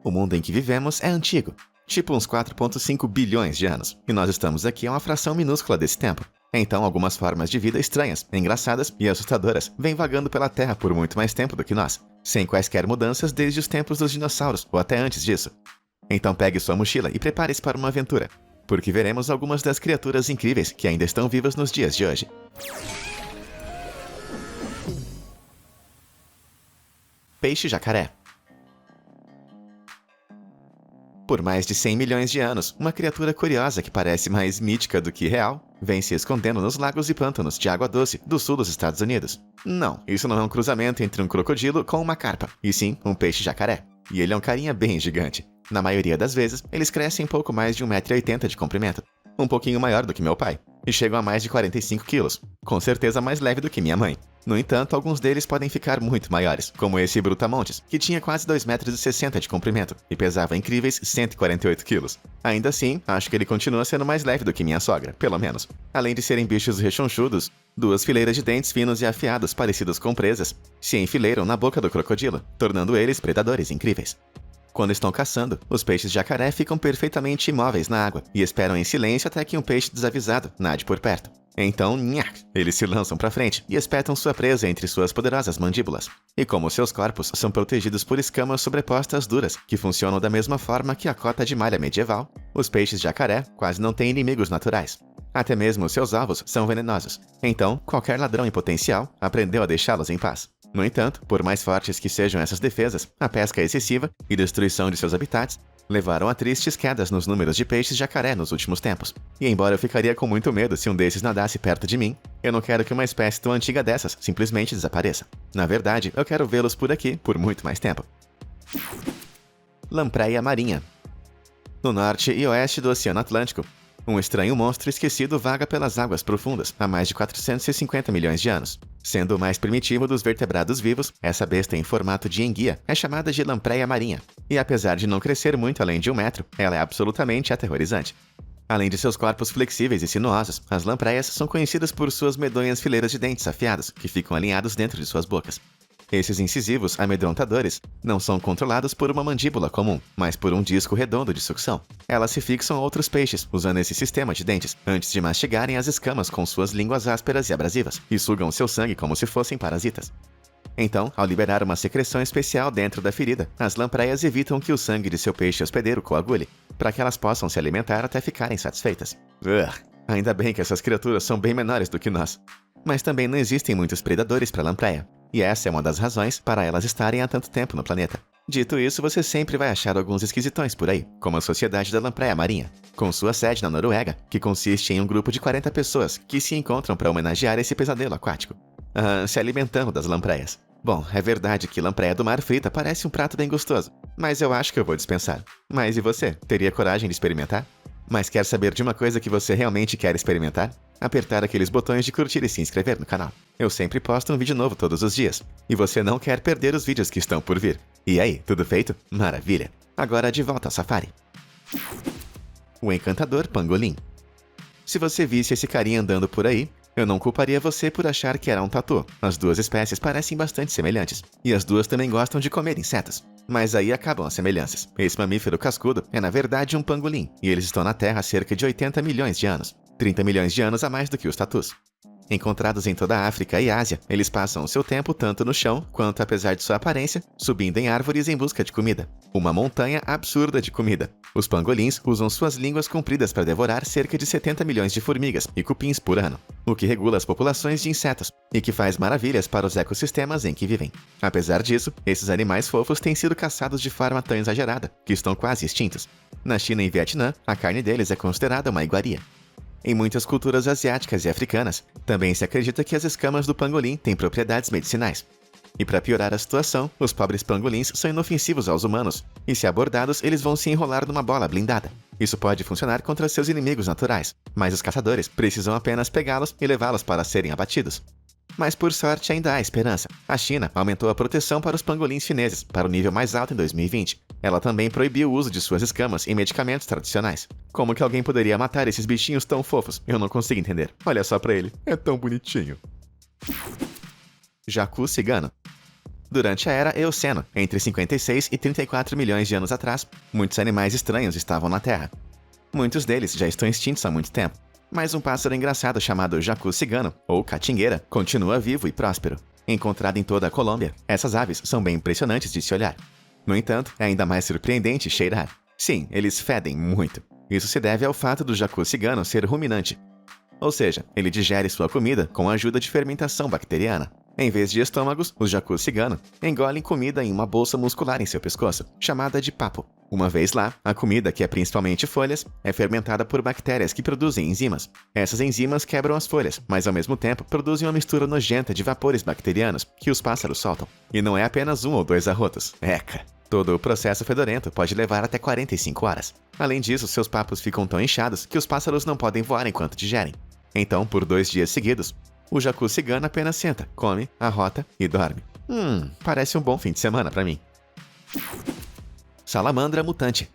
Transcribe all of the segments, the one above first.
O mundo em que vivemos é antigo, tipo uns 4,5 bilhões de anos, e nós estamos aqui a uma fração minúscula desse tempo. Então, algumas formas de vida estranhas, engraçadas e assustadoras vêm vagando pela Terra por muito mais tempo do que nós, sem quaisquer mudanças desde os tempos dos dinossauros ou até antes disso. Então pegue sua mochila e prepare-se para uma aventura, porque veremos algumas das criaturas incríveis que ainda estão vivas nos dias de hoje. Peixe-jacaré. Por mais de 100 milhões de anos, uma criatura curiosa que parece mais mítica do que real vem se escondendo nos lagos e pântanos de água doce do sul dos Estados Unidos. Não, isso não é um cruzamento entre um crocodilo com uma carpa, e sim um peixe-jacaré. E ele é um carinha bem gigante. Na maioria das vezes, eles crescem pouco mais de 1,80 m de comprimento, um pouquinho maior do que meu pai, e chegam a mais de 45 quilos, com certeza mais leve do que minha mãe. No entanto, alguns deles podem ficar muito maiores, como esse brutamontes, que tinha quase 2,60 m de comprimento e pesava incríveis 148 quilos. Ainda assim, acho que ele continua sendo mais leve do que minha sogra, pelo menos. Além de serem bichos rechonchudos, duas fileiras de dentes finos e afiados parecidos com presas se enfileiram na boca do crocodilo, tornando eles predadores incríveis. Quando estão caçando, os peixes-jacaré ficam perfeitamente imóveis na água e esperam em silêncio até que um peixe desavisado nade por perto. Então, eles se lançam para frente e espetam sua presa entre suas poderosas mandíbulas. E como seus corpos são protegidos por escamas sobrepostas duras, que funcionam da mesma forma que a cota de malha medieval, os peixes-jacaré quase não têm inimigos naturais. Até mesmo seus alvos são venenosos. Então, qualquer ladrão em potencial aprendeu a deixá-los em paz. No entanto, por mais fortes que sejam essas defesas, a pesca excessiva e destruição de seus habitats levaram a tristes quedas nos números de peixes-jacaré nos últimos tempos. E embora eu ficaria com muito medo se um desses nadasse perto de mim, eu não quero que uma espécie tão antiga dessas simplesmente desapareça. Na verdade, eu quero vê-los por aqui por muito mais tempo. Lampreia marinha. No norte e oeste do Oceano Atlântico, um estranho monstro esquecido vaga pelas águas profundas há mais de 450 milhões de anos. Sendo o mais primitivo dos vertebrados vivos, essa besta em formato de enguia é chamada de lampreia marinha. E apesar de não crescer muito além de 1 metro, ela é absolutamente aterrorizante. Além de seus corpos flexíveis e sinuosos, as lampreias são conhecidas por suas medonhas fileiras de dentes afiados, que ficam alinhados dentro de suas bocas. Esses incisivos amedrontadores não são controlados por uma mandíbula comum, mas por um disco redondo de sucção. Elas se fixam a outros peixes, usando esse sistema de dentes, antes de mastigarem as escamas com suas línguas ásperas e abrasivas, e sugam seu sangue como se fossem parasitas. Então, ao liberar uma secreção especial dentro da ferida, as lampreias evitam que o sangue de seu peixe hospedeiro coagule, para que elas possam se alimentar até ficarem satisfeitas. Ainda bem que essas criaturas são bem menores do que nós. Mas também não existem muitos predadores para lampreia, e essa é uma das razões para elas estarem há tanto tempo no planeta. Dito isso, você sempre vai achar alguns esquisitões por aí, como a Sociedade da Lampreia Marinha, com sua sede na Noruega, que consiste em um grupo de 40 pessoas que se encontram para homenagear esse pesadelo aquático, se alimentando das lampreias. Bom, é verdade que lampreia do mar frita parece um prato bem gostoso, mas eu acho que eu vou dispensar. Mas e você? Teria coragem de experimentar? Mas quer saber de uma coisa que você realmente quer experimentar? Apertar aqueles botões de curtir e se inscrever no canal. Eu sempre posto um vídeo novo todos os dias, e você não quer perder os vídeos que estão por vir. E aí, tudo feito? Maravilha! Agora de volta ao safari. O encantador pangolim. Se você visse esse carinha andando por aí, eu não culparia você por achar que era um tatu. As duas espécies parecem bastante semelhantes, e as duas também gostam de comer insetos. Mas aí acabam as semelhanças. Esse mamífero cascudo é na verdade um pangolim, e eles estão na Terra há cerca de 80 milhões de anos. 30 milhões de anos a mais do que os tatus. Encontrados em toda a África e Ásia, eles passam o seu tempo tanto no chão, quanto, apesar de sua aparência, subindo em árvores em busca de comida. Uma montanha absurda de comida. Os pangolins usam suas línguas compridas para devorar cerca de 70 milhões de formigas e cupins por ano, o que regula as populações de insetos e que faz maravilhas para os ecossistemas em que vivem. Apesar disso, esses animais fofos têm sido caçados de forma tão exagerada que estão quase extintos. Na China e Vietnã, a carne deles é considerada uma iguaria. Em muitas culturas asiáticas e africanas, também se acredita que as escamas do pangolim têm propriedades medicinais. E para piorar a situação, os pobres pangolins são inofensivos aos humanos, e se abordados, eles vão se enrolar numa bola blindada. Isso pode funcionar contra seus inimigos naturais, mas os caçadores precisam apenas pegá-los e levá-los para serem abatidos. Mas por sorte ainda há esperança. A China aumentou a proteção para os pangolins chineses para o nível mais alto em 2020. Ela também proibiu o uso de suas escamas em medicamentos tradicionais. Como que alguém poderia matar esses bichinhos tão fofos? Eu não consigo entender. Olha só pra ele. É tão bonitinho. Jacu cigano. Durante a era Eoceno, entre 56 e 34 milhões de anos atrás, muitos animais estranhos estavam na Terra. Muitos deles já estão extintos há muito tempo, mas um pássaro engraçado chamado jacu cigano, ou catingueira, continua vivo e próspero. Encontrado em toda a Colômbia, essas aves são bem impressionantes de se olhar. No entanto, é ainda mais surpreendente cheirar. Sim, eles fedem muito. Isso se deve ao fato do jacu cigano ser ruminante. Ou seja, ele digere sua comida com a ajuda de fermentação bacteriana. Em vez de estômagos, os jacu cigano engolem comida em uma bolsa muscular em seu pescoço, chamada de papo. Uma vez lá, a comida, que é principalmente folhas, é fermentada por bactérias que produzem enzimas. Essas enzimas quebram as folhas, mas ao mesmo tempo produzem uma mistura nojenta de vapores bacterianos que os pássaros soltam. E não é apenas 1 ou 2 arrotos. Eca! Todo o processo fedorento pode levar até 45 horas. Além disso, seus papos ficam tão inchados que os pássaros não podem voar enquanto digerem. Então, por 2 dias seguidos, o jacu cigano apenas senta, come, arrota e dorme. Parece um bom fim de semana pra mim. Salamandra mutante.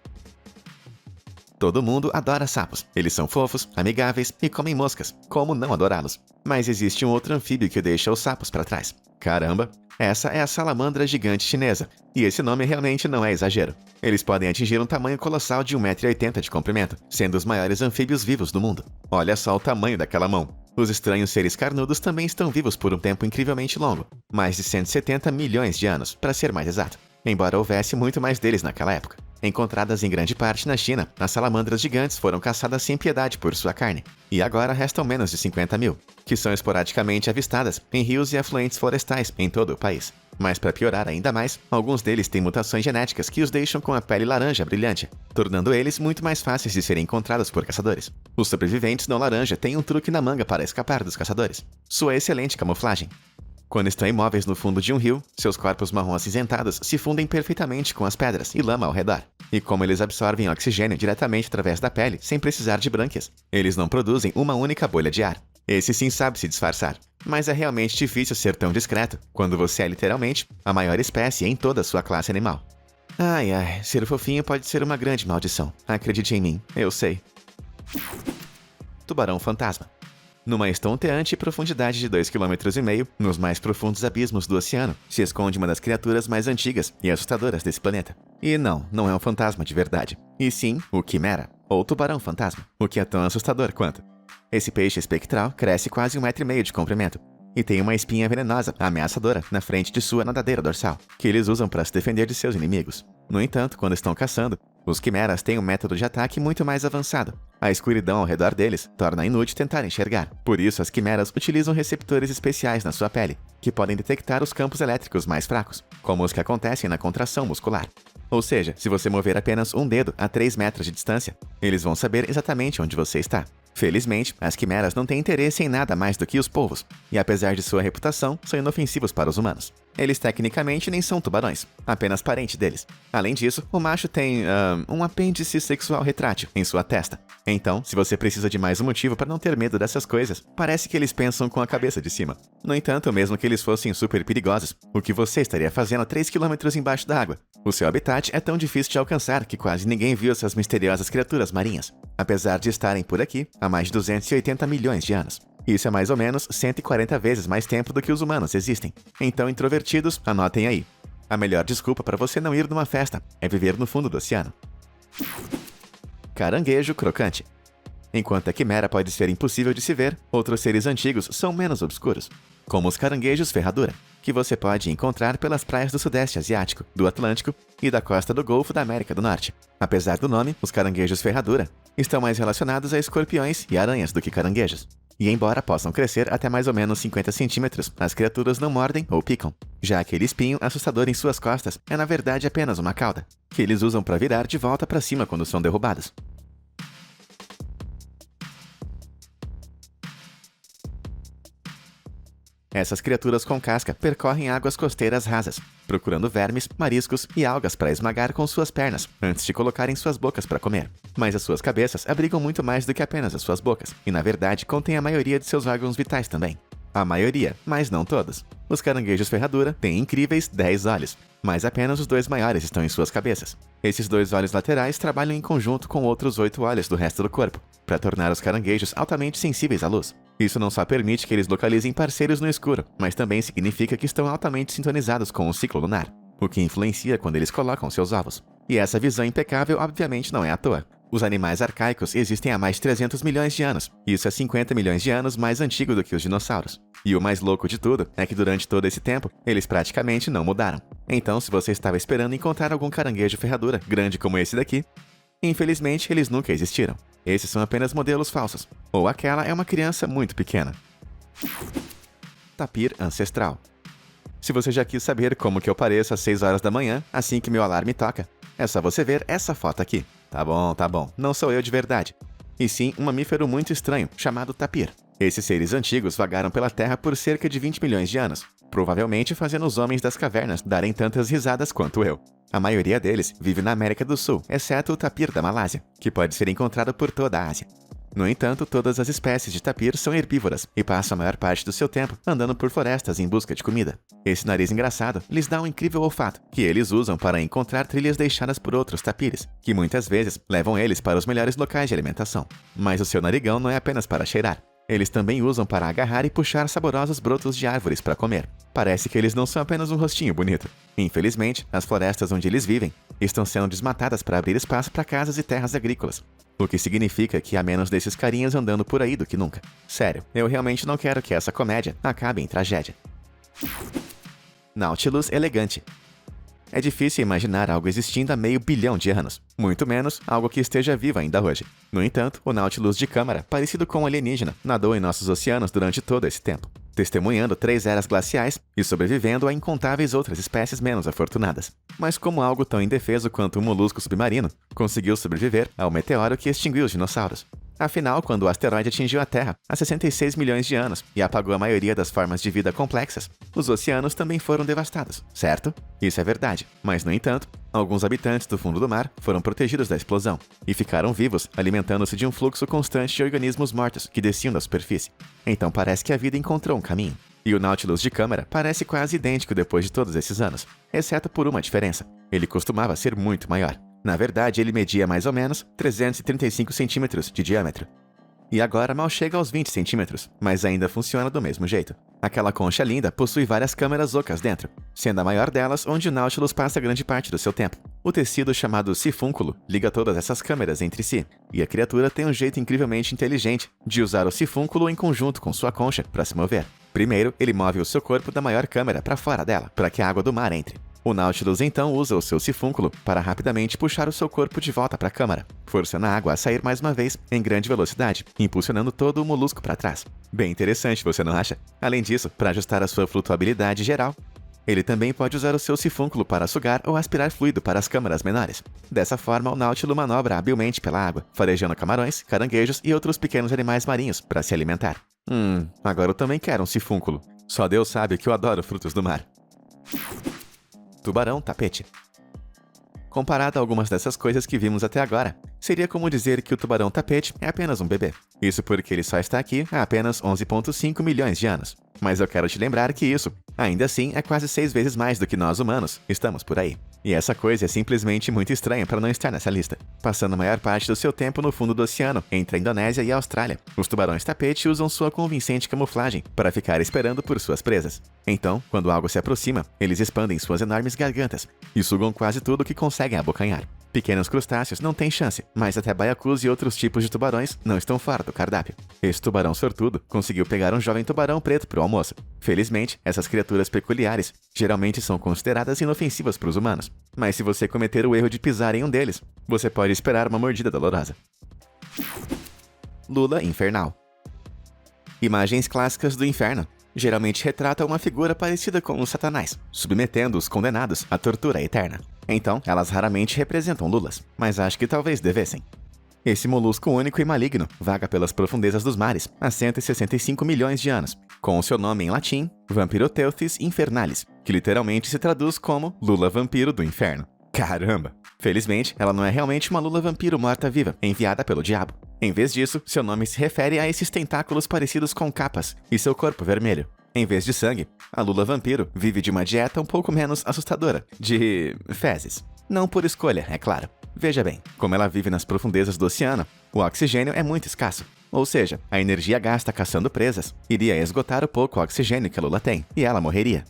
Todo mundo adora sapos. Eles são fofos, amigáveis e comem moscas. Como não adorá-los? Mas existe um outro anfíbio que deixa os sapos pra trás. Caramba! Essa é a salamandra gigante chinesa, e esse nome realmente não é exagero. Eles podem atingir um tamanho colossal de 1,80 m de comprimento, sendo os maiores anfíbios vivos do mundo. Olha só o tamanho daquela mão. Os estranhos seres carnudos também estão vivos por um tempo incrivelmente longo, mais de 170 milhões de anos, para ser mais exato, embora houvesse muito mais deles naquela época. Encontradas em grande parte na China, as salamandras gigantes foram caçadas sem piedade por sua carne, e agora restam menos de 50 mil, que são esporadicamente avistadas em rios e afluentes florestais em todo o país. Mas para piorar ainda mais, alguns deles têm mutações genéticas que os deixam com a pele laranja brilhante, tornando eles muito mais fáceis de serem encontrados por caçadores. Os sobreviventes não laranja têm um truque na manga para escapar dos caçadores: sua excelente camuflagem. Quando estão imóveis no fundo de um rio, seus corpos marrom acinzentados se fundem perfeitamente com as pedras e lama ao redor. E como eles absorvem oxigênio diretamente através da pele, sem precisar de brânquias, eles não produzem uma única bolha de ar. Esse sim sabe se disfarçar. Mas é realmente difícil ser tão discreto, quando você é literalmente a maior espécie em toda a sua classe animal. Ai, ser fofinho pode ser uma grande maldição. Acredite em mim, eu sei. Tubarão fantasma. Numa estonteante profundidade de 2,5 km, nos mais profundos abismos do oceano, se esconde uma das criaturas mais antigas e assustadoras desse planeta. E não é um fantasma de verdade. E sim, o quimera, ou tubarão fantasma, o que é tão assustador quanto. Esse peixe espectral cresce quase 1,5 m de comprimento, e tem uma espinha venenosa, ameaçadora, na frente de sua nadadeira dorsal, que eles usam para se defender de seus inimigos. No entanto, quando estão caçando, os quimeras têm um método de ataque muito mais avançado. A escuridão ao redor deles torna inútil tentar enxergar. Por isso, as quimeras utilizam receptores especiais na sua pele, que podem detectar os campos elétricos mais fracos, como os que acontecem na contração muscular. Ou seja, se você mover apenas um dedo a 3 metros de distância, eles vão saber exatamente onde você está. Felizmente, as quimeras não têm interesse em nada mais do que os polvos, e apesar de sua reputação, são inofensivos para os humanos. Eles tecnicamente nem são tubarões, apenas parente deles. Além disso, o macho tem, um apêndice sexual retrátil em sua testa. Então, se você precisa de mais um motivo para não ter medo dessas coisas, parece que eles pensam com a cabeça de cima. No entanto, mesmo que eles fossem super perigosos, o que você estaria fazendo a 3 km embaixo da água? O seu habitat é tão difícil de alcançar que quase ninguém viu essas misteriosas criaturas marinhas, apesar de estarem por aqui há mais de 280 milhões de anos. Isso é mais ou menos 140 vezes mais tempo do que os humanos existem. Então, introvertidos, anotem aí. A melhor desculpa para você não ir numa festa é viver no fundo do oceano. Caranguejo crocante. Enquanto a quimera pode ser impossível de se ver, outros seres antigos são menos obscuros, como os caranguejos ferradura, que você pode encontrar pelas praias do Sudeste Asiático, do Atlântico e da costa do Golfo da América do Norte. Apesar do nome, os caranguejos ferradura estão mais relacionados a escorpiões e aranhas do que caranguejos. E embora possam crescer até mais ou menos 50 centímetros, as criaturas não mordem ou picam, já aquele espinho assustador em suas costas é na verdade apenas uma cauda, que eles usam para virar de volta para cima quando são derrubados. Essas criaturas com casca percorrem águas costeiras rasas, procurando vermes, mariscos e algas para esmagar com suas pernas, antes de colocarem suas bocas para comer. Mas as suas cabeças abrigam muito mais do que apenas as suas bocas, e na verdade contêm a maioria de seus órgãos vitais também. A maioria, mas não todos. Os caranguejos ferradura têm incríveis 10 olhos, mas apenas os 2 maiores estão em suas cabeças. Esses 2 olhos laterais trabalham em conjunto com outros 8 olhos do resto do corpo, para tornar os caranguejos altamente sensíveis à luz. Isso não só permite que eles localizem parceiros no escuro, mas também significa que estão altamente sintonizados com o ciclo lunar, o que influencia quando eles colocam seus ovos. E essa visão impecável obviamente não é à toa. Os animais arcaicos existem há mais de 300 milhões de anos. Isso é 50 milhões de anos mais antigo do que os dinossauros. E o mais louco de tudo é que durante todo esse tempo, eles praticamente não mudaram. Então, se você estava esperando encontrar algum caranguejo ferradura grande como esse daqui, infelizmente eles nunca existiram. Esses são apenas modelos falsos. Ou aquela é uma criança muito pequena. Tapir ancestral. Se você já quis saber como que eu pareço às 6 horas da manhã, assim que meu alarme toca, é só você ver essa foto aqui. Tá bom, não sou eu de verdade. E sim um mamífero muito estranho, chamado tapir. Esses seres antigos vagaram pela Terra por cerca de 20 milhões de anos, provavelmente fazendo os homens das cavernas darem tantas risadas quanto eu. A maioria deles vive na América do Sul, exceto o tapir da Malásia, que pode ser encontrado por toda a Ásia. No entanto, todas as espécies de tapir são herbívoras e passam a maior parte do seu tempo andando por florestas em busca de comida. Esse nariz engraçado lhes dá um incrível olfato, que eles usam para encontrar trilhas deixadas por outros tapires, que muitas vezes levam eles para os melhores locais de alimentação. Mas o seu narigão não é apenas para cheirar. Eles também usam para agarrar e puxar saborosos brotos de árvores para comer. Parece que eles não são apenas um rostinho bonito. Infelizmente, as florestas onde eles vivem estão sendo desmatadas para abrir espaço para casas e terras agrícolas. O que significa que há menos desses carinhas andando por aí do que nunca. Sério, eu realmente não quero que essa comédia acabe em tragédia. Nautilus elegante. É difícil imaginar algo existindo há meio bilhão de anos, muito menos algo que esteja vivo ainda hoje. No entanto, o Nautilus de câmara, parecido com um alienígena, nadou em nossos oceanos durante todo esse tempo, testemunhando 3 eras glaciais e sobrevivendo a incontáveis outras espécies menos afortunadas. Mas como algo tão indefeso quanto um molusco submarino, conseguiu sobreviver ao meteoro que extinguiu os dinossauros. Afinal, quando o asteroide atingiu a Terra há 66 milhões de anos e apagou a maioria das formas de vida complexas, os oceanos também foram devastados, certo? Isso é verdade, mas no entanto, alguns habitantes do fundo do mar foram protegidos da explosão e ficaram vivos, alimentando-se de um fluxo constante de organismos mortos que desciam da superfície. Então parece que a vida encontrou um caminho. E o Nautilus de câmara parece quase idêntico depois de todos esses anos, exceto por uma diferença. Ele costumava ser muito maior. Na verdade, ele media mais ou menos 335 centímetros de diâmetro. E agora mal chega aos 20 centímetros, mas ainda funciona do mesmo jeito. Aquela concha linda possui várias câmeras ocas dentro, sendo a maior delas onde o Nautilus passa grande parte do seu tempo. O tecido chamado sifúnculo liga todas essas câmeras entre si, e a criatura tem um jeito incrivelmente inteligente de usar o sifúnculo em conjunto com sua concha para se mover. Primeiro, ele move o seu corpo da maior câmera para fora dela, para que a água do mar entre. O Nautilus então usa o seu sifúnculo para rapidamente puxar o seu corpo de volta para a câmara, forçando a água a sair mais uma vez em grande velocidade, impulsionando todo o molusco para trás. Bem interessante, você não acha? Além disso, para ajustar a sua flutuabilidade geral, ele também pode usar o seu sifúnculo para sugar ou aspirar fluido para as câmaras menores. Dessa forma, o Nautilus manobra habilmente pela água, farejando camarões, caranguejos e outros pequenos animais marinhos para se alimentar. Agora eu também quero um sifúnculo. Só Deus sabe que eu adoro frutos do mar. Tubarão tapete. Comparado a algumas dessas coisas que vimos até agora, seria como dizer que o tubarão tapete é apenas um bebê. Isso porque ele só está aqui há apenas 11,5 milhões de anos. Mas eu quero te lembrar que isso, ainda assim, é quase 6 vezes mais do que nós humanos estamos por aí. E essa coisa é simplesmente muito estranha para não estar nessa lista. Passando a maior parte do seu tempo no fundo do oceano, entre a Indonésia e a Austrália, os tubarões tapete usam sua convincente camuflagem para ficar esperando por suas presas. Então, quando algo se aproxima, eles expandem suas enormes gargantas e sugam quase tudo que conseguem abocanhar. Pequenos crustáceos não têm chance, mas até baiacus e outros tipos de tubarões não estão fora do cardápio. Esse tubarão sortudo conseguiu pegar um jovem tubarão preto para o almoço. Felizmente, essas criaturas peculiares geralmente são consideradas inofensivas para os humanos. Mas se você cometer o erro de pisar em um deles, você pode esperar uma mordida dolorosa. Lula infernal. Imagens clássicas do inferno geralmente retratam uma figura parecida com o Satanás, submetendo os condenados à tortura eterna. Então, elas raramente representam lulas, mas acho que talvez devessem. Esse molusco único e maligno vaga pelas profundezas dos mares há 165 milhões de anos, com o seu nome em latim, Vampiroteuthis infernalis, que literalmente se traduz como Lula vampiro do inferno. Caramba! Felizmente, ela não é realmente uma lula vampiro morta-viva, enviada pelo diabo. Em vez disso, seu nome se refere a esses tentáculos parecidos com capas e seu corpo vermelho. Em vez de sangue, a lula vampiro vive de uma dieta um pouco menos assustadora, de fezes. Não por escolha, é claro. Veja bem, como ela vive nas profundezas do oceano, o oxigênio é muito escasso. Ou seja, a energia gasta caçando presas iria esgotar o pouco oxigênio que a lula tem, e ela morreria.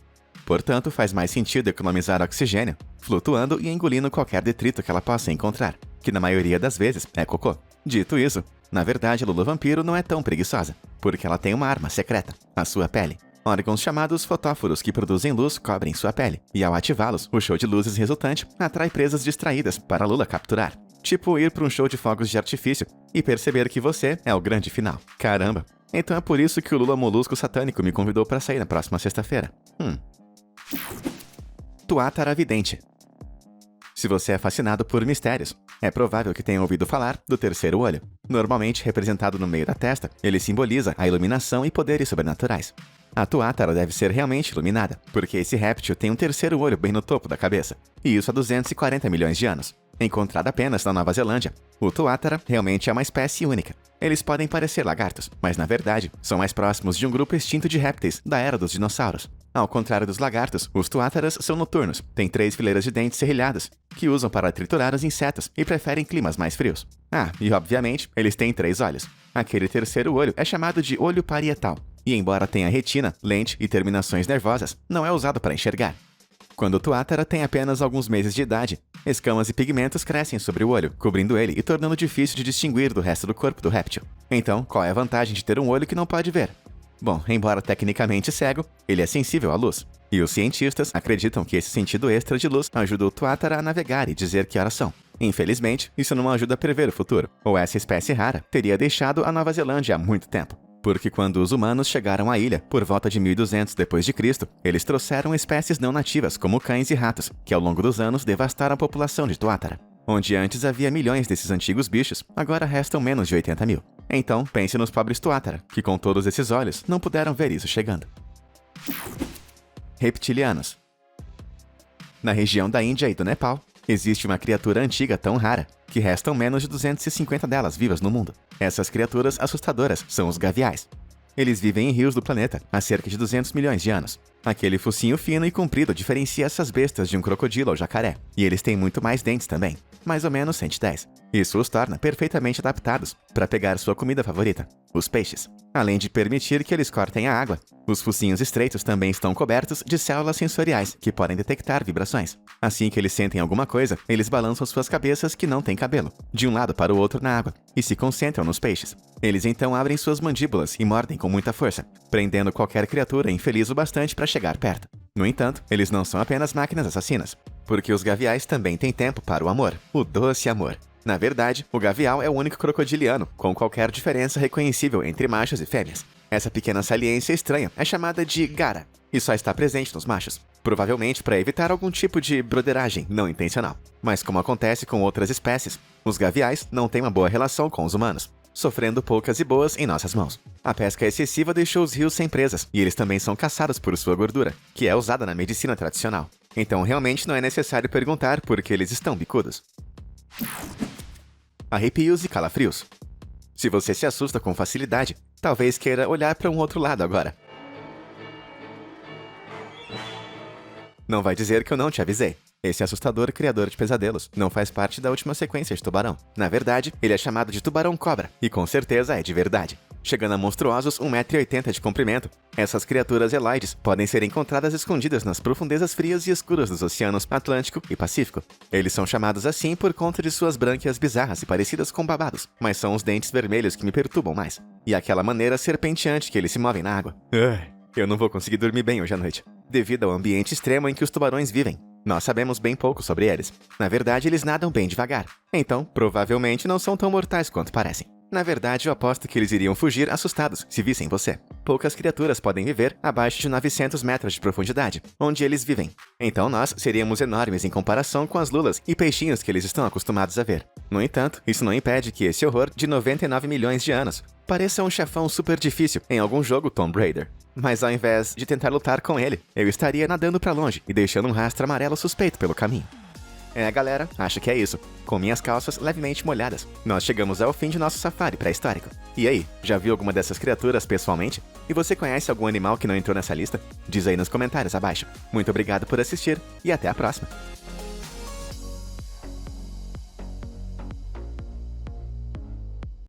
Portanto, faz mais sentido economizar oxigênio, flutuando e engolindo qualquer detrito que ela possa encontrar, que na maioria das vezes é cocô. Dito isso, na verdade a lula vampiro não é tão preguiçosa, porque ela tem uma arma secreta, a sua pele. Órgãos chamados fotóforos que produzem luz cobrem sua pele, e ao ativá-los, o show de luzes resultante atrai presas distraídas para a lula capturar. Tipo ir para um show de fogos de artifício e perceber que você é o grande final. Caramba! Então é por isso que o Lula Molusco Satânico me convidou para sair na próxima sexta-feira. Tuatara Vidente. Se você é fascinado por mistérios, é provável que tenha ouvido falar do terceiro olho. Normalmente representado no meio da testa, ele simboliza a iluminação e poderes sobrenaturais. A tuátara deve ser realmente iluminada, porque esse réptil tem um terceiro olho bem no topo da cabeça, e isso há 240 milhões de anos. Encontrado apenas na Nova Zelândia, o tuátara realmente é uma espécie única. Eles podem parecer lagartos, mas na verdade são mais próximos de um grupo extinto de répteis da era dos dinossauros. Ao contrário dos lagartos, os tuátaras são noturnos, têm 3 fileiras de dentes serrilhados, que usam para triturar os insetos e preferem climas mais frios. E obviamente, eles têm 3 olhos. Aquele terceiro olho é chamado de olho parietal, e embora tenha retina, lente e terminações nervosas, não é usado para enxergar. Quando o tuátara tem apenas alguns meses de idade, escamas e pigmentos crescem sobre o olho, cobrindo ele e tornando difícil de distinguir do resto do corpo do réptil. Então, qual é a vantagem de ter um olho que não pode ver? Bom, embora tecnicamente cego, ele é sensível à luz. E os cientistas acreditam que esse sentido extra de luz ajuda o tuátara a navegar e dizer que horas são. Infelizmente, isso não ajuda a prever o futuro, ou essa espécie rara teria deixado a Nova Zelândia há muito tempo. Porque quando os humanos chegaram à ilha, por volta de 1200 d.C., eles trouxeram espécies não nativas como cães e ratos, que ao longo dos anos devastaram a população de tuátara. Onde antes havia milhões desses antigos bichos, agora restam menos de 80 mil. Então, pense nos pobres tuátara, que com todos esses olhos não puderam ver isso chegando. Reptilianos. Na região da Índia e do Nepal, existe uma criatura antiga tão rara que restam menos de 250 delas vivas no mundo. Essas criaturas assustadoras são os gaviais. Eles vivem em rios do planeta há cerca de 200 milhões de anos. Aquele focinho fino e comprido diferencia essas bestas de um crocodilo ou jacaré. E eles têm muito mais dentes também, mais ou menos 110. Isso os torna perfeitamente adaptados para pegar sua comida favorita, os peixes. Além de permitir que eles cortem a água, os focinhos estreitos também estão cobertos de células sensoriais que podem detectar vibrações. Assim que eles sentem alguma coisa, eles balançam suas cabeças que não têm cabelo, de um lado para o outro na água, e se concentram nos peixes. Eles então abrem suas mandíbulas e mordem com muita força, prendendo qualquer criatura infeliz o bastante para chegar perto. No entanto, eles não são apenas máquinas assassinas, porque os gaviais também têm tempo para o amor, o doce amor. Na verdade, o gavial é o único crocodiliano com qualquer diferença reconhecível entre machos e fêmeas. Essa pequena saliência estranha é chamada de gara, e só está presente nos machos, provavelmente para evitar algum tipo de broderagem não intencional. Mas como acontece com outras espécies, os gaviais não têm uma boa relação com os humanos, sofrendo poucas e boas em nossas mãos. A pesca excessiva deixou os rios sem presas, e eles também são caçados por sua gordura, que é usada na medicina tradicional. Então realmente não é necessário perguntar por que eles estão bicudos. Arrepios e calafrios. Se você se assusta com facilidade, talvez queira olhar para um outro lado agora. Não vai dizer que eu não te avisei. Esse assustador criador de pesadelos não faz parte da última sequência de Tubarão. Na verdade, ele é chamado de Tubarão-Cobra, e com certeza é de verdade. Chegando a monstruosos 1,80 m de comprimento, essas criaturas eloides podem ser encontradas escondidas nas profundezas frias e escuras dos oceanos Atlântico e Pacífico. Eles são chamados assim por conta de suas brânquias bizarras e parecidas com babados, mas são os dentes vermelhos que me perturbam mais. E aquela maneira serpenteante que eles se movem na água. Eu não vou conseguir dormir bem hoje à noite, devido ao ambiente extremo em que os tubarões vivem. Nós sabemos bem pouco sobre eles. Na verdade, eles nadam bem devagar. Então, provavelmente não são tão mortais quanto parecem. Na verdade, eu aposto que eles iriam fugir assustados se vissem você. Poucas criaturas podem viver abaixo de 900 metros de profundidade, onde eles vivem. Então nós seríamos enormes em comparação com as lulas e peixinhos que eles estão acostumados a ver. No entanto, isso não impede que esse horror de 99 milhões de anos pareça um chefão super difícil em algum jogo Tomb Raider. Mas ao invés de tentar lutar com ele, eu estaria nadando pra longe e deixando um rastro amarelo suspeito pelo caminho. Galera, acho que é isso. Com minhas calças levemente molhadas, nós chegamos ao fim de nosso safari pré-histórico. E aí, já viu alguma dessas criaturas pessoalmente? E você conhece algum animal que não entrou nessa lista? Diz aí nos comentários abaixo. Muito obrigado por assistir e até a próxima!